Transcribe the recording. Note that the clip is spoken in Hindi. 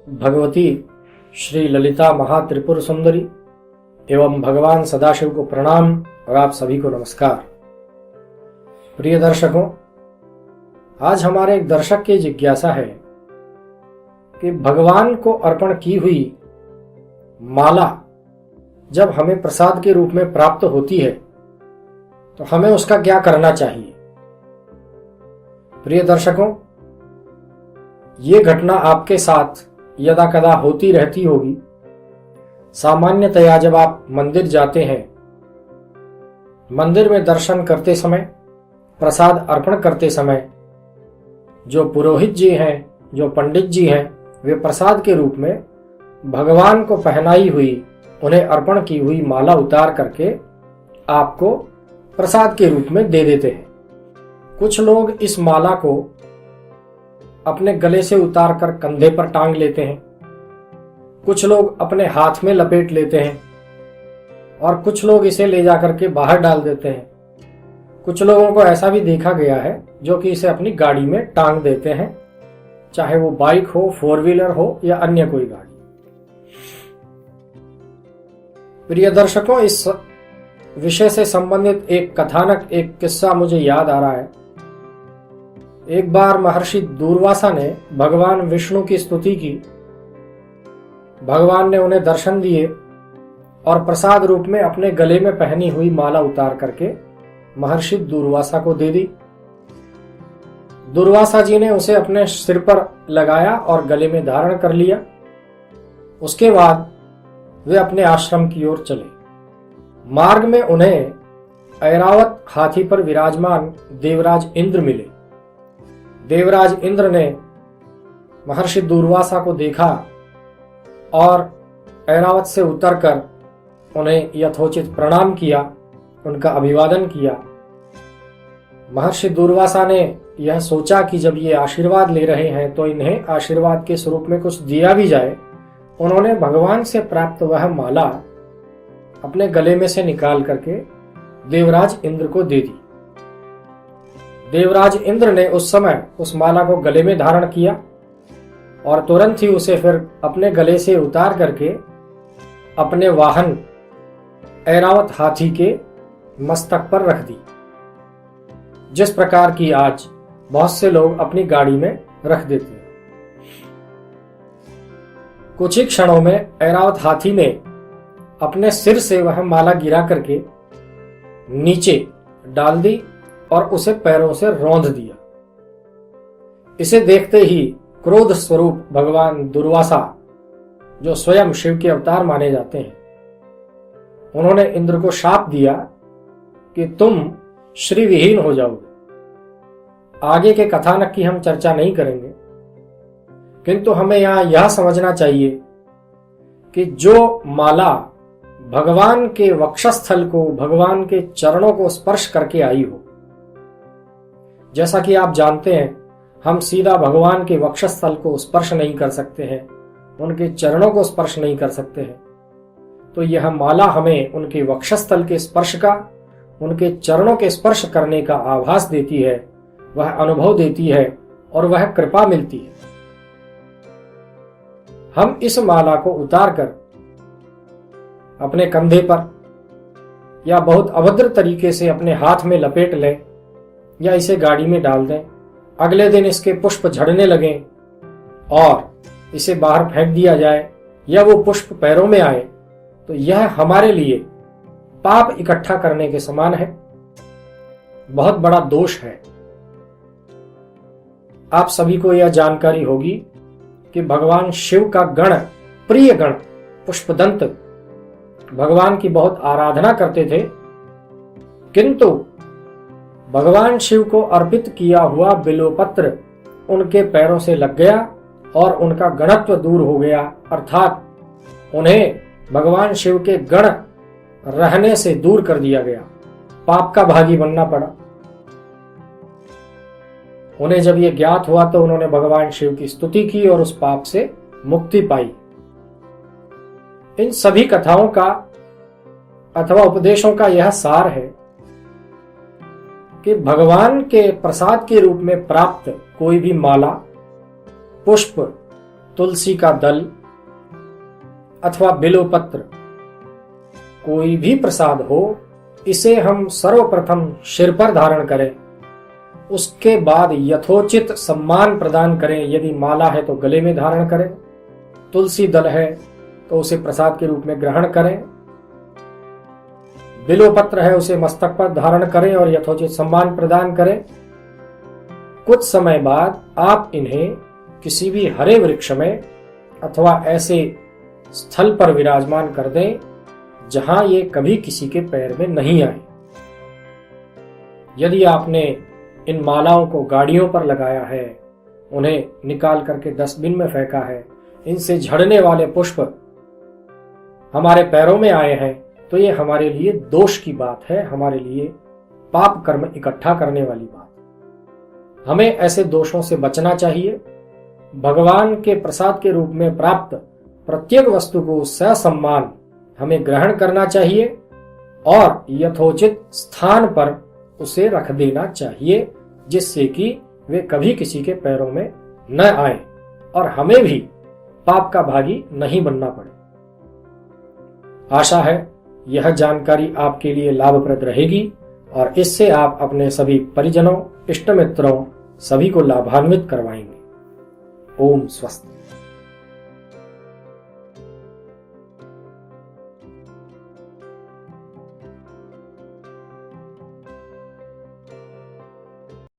भगवती श्री ललिता महात्रिपुर सुंदरी एवं भगवान सदाशिव को प्रणाम और आप सभी को नमस्कार। प्रिय दर्शकों, आज हमारे एक दर्शक की जिज्ञासा है कि भगवान को अर्पण की हुई माला जब हमें प्रसाद के रूप में प्राप्त होती है तो हमें उसका क्या करना चाहिए। प्रिय दर्शकों, ये घटना आपके साथ यदा कदा होती रहती होगी। सामान्यतया जब आप मंदिर जाते हैं, मंदिर में दर्शन करते समय, प्रसाद अर्पण करते समय जो पुरोहित जी हैं, जो पंडित जी हैं, वे प्रसाद के रूप में भगवान को पहनाई हुई, उन्हें अर्पण की हुई माला उतार करके आपको प्रसाद के रूप में दे देते हैं। कुछ लोग इस माला को अपने गले से उतार कर कंधे पर टांग लेते हैं, कुछ लोग अपने हाथ में लपेट लेते हैं और कुछ लोग इसे ले जाकर के बाहर डाल देते हैं। कुछ लोगों को ऐसा भी देखा गया है जो कि इसे अपनी गाड़ी में टांग देते हैं, चाहे वो बाइक हो, फोर व्हीलर हो या अन्य कोई गाड़ी। प्रिय दर्शकों, इस विषय से संबंधित एक कथानक, एक किस्सा मुझे याद आ रहा है। एक बार महर्षि दूर्वासा ने भगवान विष्णु की स्तुति की। भगवान ने उन्हें दर्शन दिए और प्रसाद रूप में अपने गले में पहनी हुई माला उतार करके महर्षि दूर्वासा को दे दी। दूर्वासा जी ने उसे अपने सिर पर लगाया और गले में धारण कर लिया। उसके बाद वे अपने आश्रम की ओर चले। मार्ग में उन्हें ऐरावत हाथी पर विराजमान देवराज इंद्र मिले। देवराज इंद्र ने महर्षि दूर्वासा को देखा और ऐरावत से उतरकर उन्हें यथोचित प्रणाम किया, उनका अभिवादन किया। महर्षि दूर्वासा ने यह सोचा कि जब ये आशीर्वाद ले रहे हैं तो इन्हें आशीर्वाद के स्वरूप में कुछ दिया भी जाए। उन्होंने भगवान से प्राप्त वह माला अपने गले में से निकाल करके देवराज इंद्र को दे दी। देवराज इंद्र ने उस समय उस माला को गले में धारण किया और तुरंत ही उसे फिर अपने गले से उतार करके अपने वाहन ऐरावत हाथी के मस्तक पर रख दी, जिस प्रकार की आज बहुत से लोग अपनी गाड़ी में रख देते हैं। कुछ ही क्षणों में ऐरावत हाथी ने अपने सिर से वह माला गिरा करके नीचे डाल दी और उसे पैरों से रौंद दिया। इसे देखते ही क्रोध स्वरूप भगवान दूर्वासा, जो स्वयं शिव के अवतार माने जाते हैं, उन्होंने इंद्र को शाप दिया कि तुम श्री विहीन हो जाओगे। आगे के कथानक की हम चर्चा नहीं करेंगे, किंतु हमें यहां यह समझना चाहिए कि जो माला भगवान के वक्षस्थल को, भगवान के चरणों को स्पर्श करके आई हो, जैसा कि आप जानते हैं हम सीधा भगवान के वक्षस्थल को स्पर्श नहीं कर सकते हैं, उनके चरणों को स्पर्श नहीं कर सकते हैं, तो यह माला हमें उनके वक्षस्थल के स्पर्श का, उनके चरणों के स्पर्श करने का आभास देती है, वह अनुभव देती है और वह कृपा मिलती है। हम इस माला को उतार कर अपने कंधे पर या बहुत अभद्र तरीके से अपने हाथ में लपेट लें या इसे गाड़ी में डाल दें, अगले दिन इसके पुष्प झड़ने लगें और इसे बाहर फेंक दिया जाए या वो पुष्प पैरों में आए, तो यह हमारे लिए पाप इकट्ठा करने के समान है, बहुत बड़ा दोष है। आप सभी को यह जानकारी होगी कि भगवान शिव का गण, प्रिय गण पुष्पदंत भगवान की बहुत आराधना करते थे, किंतु भगवान शिव को अर्पित किया हुआ बिल्वपत्र उनके पैरों से लग गया और उनका गणत्व दूर हो गया, अर्थात उन्हें भगवान शिव के गण रहने से दूर कर दिया गया, पाप का भागी बनना पड़ा। उन्हें जब यह ज्ञात हुआ तो उन्होंने भगवान शिव की स्तुति की और उस पाप से मुक्ति पाई। इन सभी कथाओं का अथवा उपदेशों का यह सार है कि भगवान के प्रसाद के रूप में प्राप्त कोई भी माला, पुष्प तुलसी का दल अथवा बिल्वपत्र, कोई भी प्रसाद हो, इसे हम सर्वप्रथम सिर पर धारण करें। उसके बाद यथोचित सम्मान प्रदान करें। यदि माला है तो गले में धारण करें, तुलसी दल है तो उसे प्रसाद के रूप में ग्रहण करें, बिल्वपत्र है उसे मस्तक पर धारण करें और यथोचित सम्मान प्रदान करें। कुछ समय बाद आप इन्हें किसी भी हरे वृक्ष में अथवा ऐसे स्थल पर विराजमान कर दें जहां ये कभी किसी के पैर में नहीं आए। यदि आपने इन मालाओं को गाड़ियों पर लगाया है, उन्हें निकाल करके डस्टबिन में फेंका है, इनसे झड़ने वाले पुष्प हमारे पैरों में आए हैं, तो ये हमारे लिए दोष की बात है, हमारे लिए पाप कर्म इकट्ठा करने वाली बात। हमें ऐसे दोषों से बचना चाहिए। भगवान के प्रसाद के रूप में प्राप्त प्रत्येक वस्तु को ससम्मान हमें ग्रहण करना चाहिए और यथोचित स्थान पर उसे रख देना चाहिए, जिससे कि वे कभी किसी के पैरों में न आए और हमें भी पाप का भागी नहीं बनना पड़े। आशा है यह जानकारी आपके लिए लाभप्रद रहेगी और इससे आप अपने सभी परिजनों, इष्ट मित्रों सभी को लाभान्वित करवाएंगे। ओम स्वस्ति।